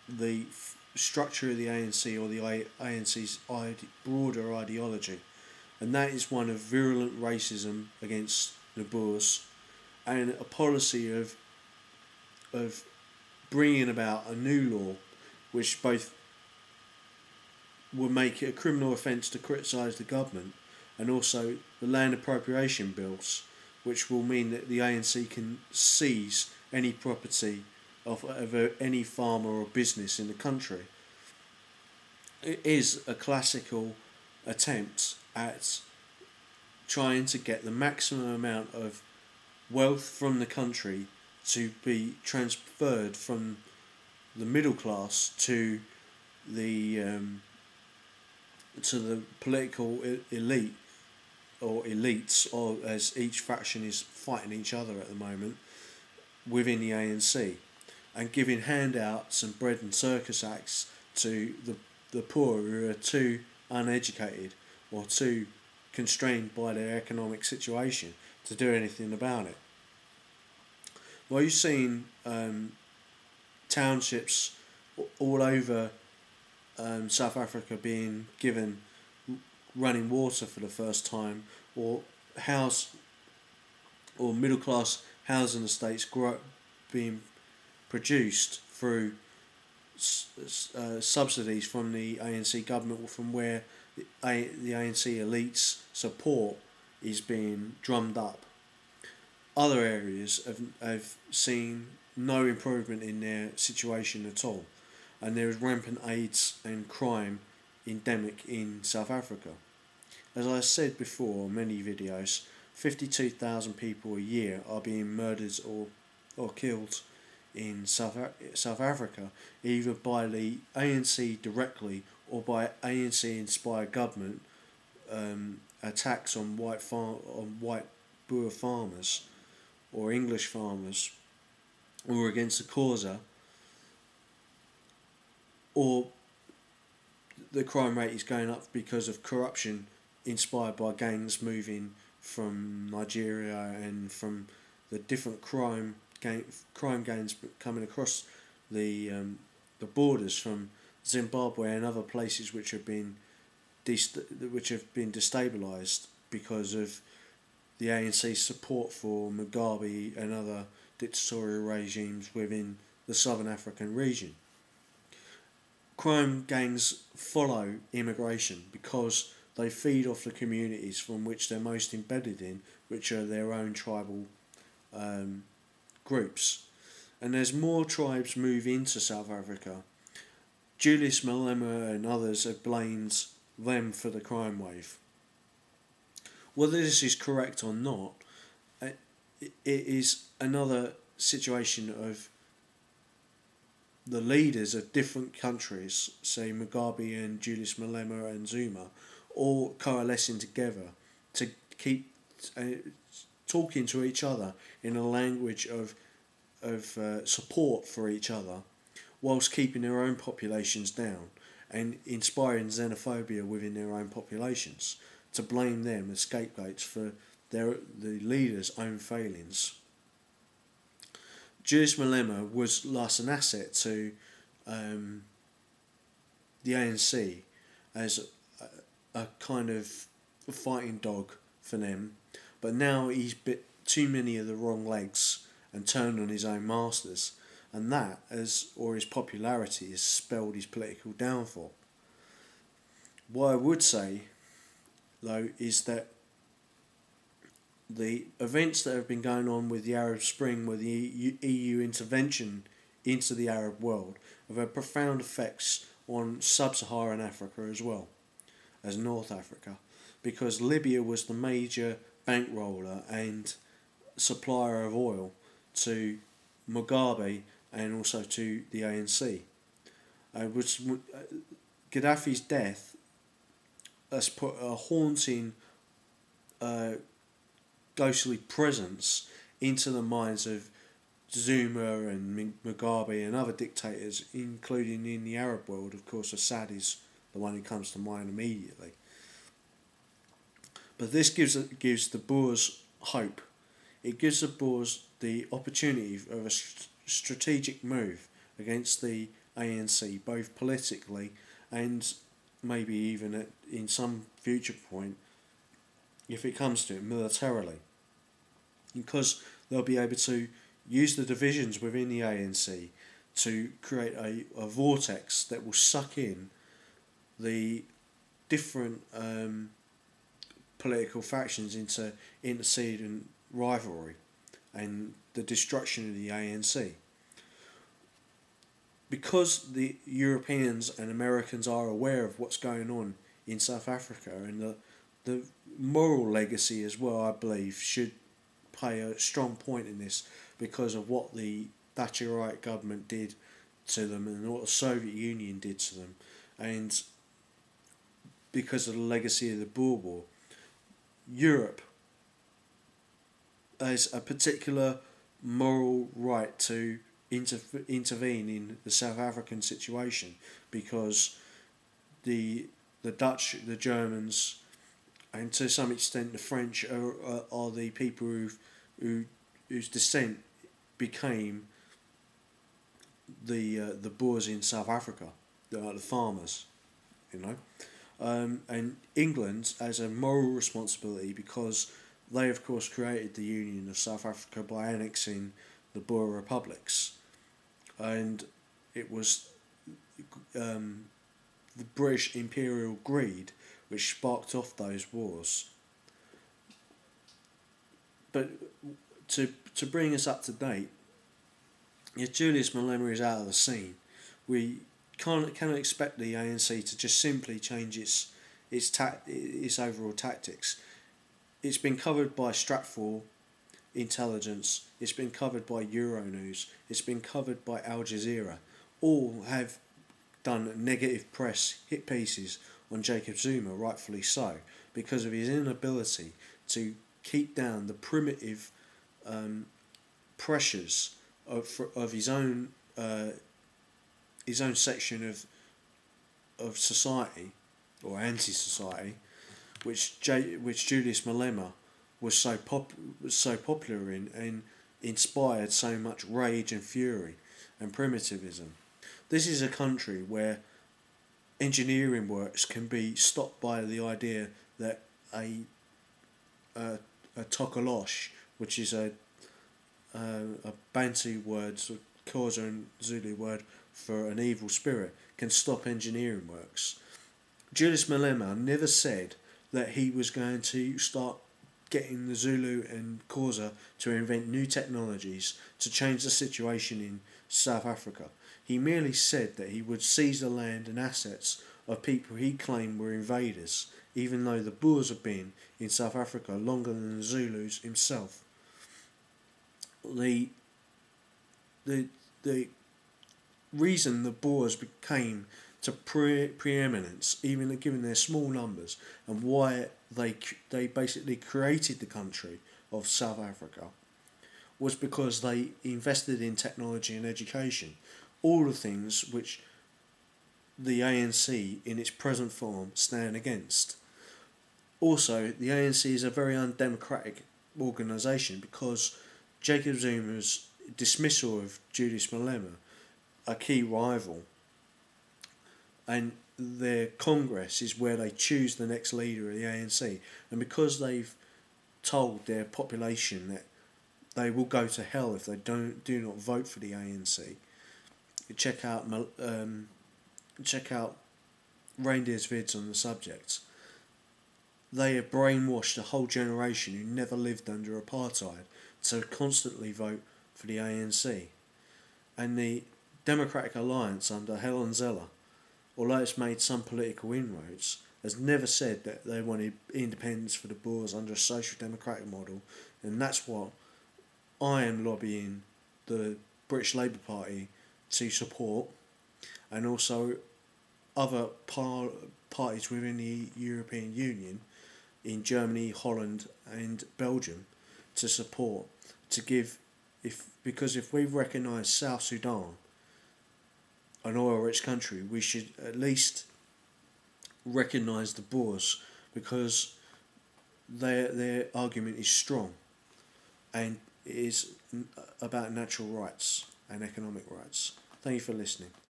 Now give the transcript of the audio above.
the structure of the ANC or the ANC's broader ideology, and that is one of virulent racism against the Boers and a policy of bringing about a new law which both will make it a criminal offence to criticise the government, and also the land appropriation bills, which will mean that the ANC can seize any property of any farmer or business in the country. It is a classical attempt at trying to get the maximum amount of wealth from the country to be transferred from the middle class to the political elite or elites, or as each faction is fighting each other at the moment within the ANC, and giving handouts and bread and circus acts to the poor who are too uneducated or too constrained by their economic situation to do anything about it. Well, you've seen townships all over South Africa being given running water for the first time, or middle class housing estates being produced through subsidies from the ANC government, from where the ANC elites' support is being drummed up. Other areas have seen no improvement in their situation at all, and there is rampant AIDS and crime endemic in South Africa. As I said before on many videos, 52,000 people a year are being murdered or killed in South Africa, either by the ANC directly or by ANC-inspired government attacks on white Boer farmers or English farmers, or against the Xhosa, or the crime rate is going up because of corruption inspired by gangs moving from Nigeria and from the different crime gangs coming across the borders from Zimbabwe and other places which have been destabilised because of the ANC's support for Mugabe and other dictatorial regimes within the Southern African region. Crime gangs follow immigration because they feed off the communities from which they're most embedded in, which are their own tribal groups. And as more tribes move into South Africa, Julius Malema and others have blamed them for the crime wave. Whether this is correct or not, it is another situation of the leaders of different countries, say Mugabe and Julius Malema and Zuma, all coalescing together to keep talking to each other in a language of support for each other, whilst keeping their own populations down and inspiring xenophobia within their own populations, to blame them as scapegoats for the leaders' own failings. Julius Malema was thus an asset to the ANC as a kind of fighting dog for them, but now he's bit too many of the wrong legs and turned on his own masters, and that, his popularity, has spelled his political downfall. What I would say, though, is that the events that have been going on with the Arab Spring, with the EU intervention into the Arab world, have had profound effects on sub-Saharan Africa as well as North Africa, because Libya was the major bankroller and supplier of oil to Mugabe and also to the ANC. Gaddafi's death has put a haunting ghostly presence into the minds of Zuma and Mugabe and other dictators, including in the Arab world. Of course, Assad is the one who comes to mind immediately. But this gives the Boers hope. It gives the Boers the opportunity of a strategic move against the ANC, both politically and maybe even in some future point, if it comes to it, militarily. Because they'll be able to use the divisions within the ANC to create a vortex that will suck in the different political factions into interceding rivalry and the destruction of the ANC. Because the Europeans and Americans are aware of what's going on in South Africa, and the moral legacy as well, I believe, should play a strong point in this because of what the Thatcherite government did to them and what the Soviet Union did to them, and because of the legacy of the Boer War. Europe has a particular moral right to intervene in the South African situation, because the Dutch, the Germans, and to some extent the French are the people whose descent became the Boers in South Africa, the farmers, you know. And England has a moral responsibility because they, of course, created the Union of South Africa by annexing the Boer republics, and it was the British imperial greed which sparked off those wars. But to bring us up to date, if Julius Malema is out of the scene, we cannot expect the ANC to just simply change its overall tactics. It's been covered by Stratfor Intelligence, it's been covered by Euronews, it's been covered by Al Jazeera. All have done negative press hit pieces on Jacob Zuma, rightfully so, because of his inability to keep down the primitive pressures of his own section of society, or anti-society, which Julius Malema was so popular in and inspired so much rage and fury and primitivism. This is a country where engineering works can be stopped by the idea that a tokolosh, which is a Bantu word, so Xhosa and Zulu word for an evil spirit, can stop engineering works. Julius Malema never said that he was going to start getting the Zulu and Xhosa to invent new technologies to change the situation in South Africa. He merely said that he would seize the land and assets of people he claimed were invaders, even though the Boers have been in South Africa longer than the Zulus himself. The reason the Boers came to preeminence, even given their small numbers, and why they basically created the country of South Africa, was because they invested in technology and education, all the things which the ANC in its present form stand against. Also, the ANC is a very undemocratic organisation because Jacob Zuma's dismissal of Julius Malema, a key rival, and their Congress is where they choose the next leader of the ANC, and because they've told their population that they will go to hell if they do not vote for the ANC. Check out Reindeer's vids on the subject. They have brainwashed a whole generation who never lived under apartheid to constantly vote for the ANC. And the Democratic Alliance under Helen Zeller, although it's made some political inroads, has never said that they wanted independence for the Boers under a social democratic model, and that's what I am lobbying the British Labour Party to support, and also other parties within the European Union in Germany, Holland and Belgium to support, to give, because if we recognise South Sudan, an oil-rich country, we should at least recognise the Boers, because their argument is strong and it is about natural rights and economic rights. Thank you for listening.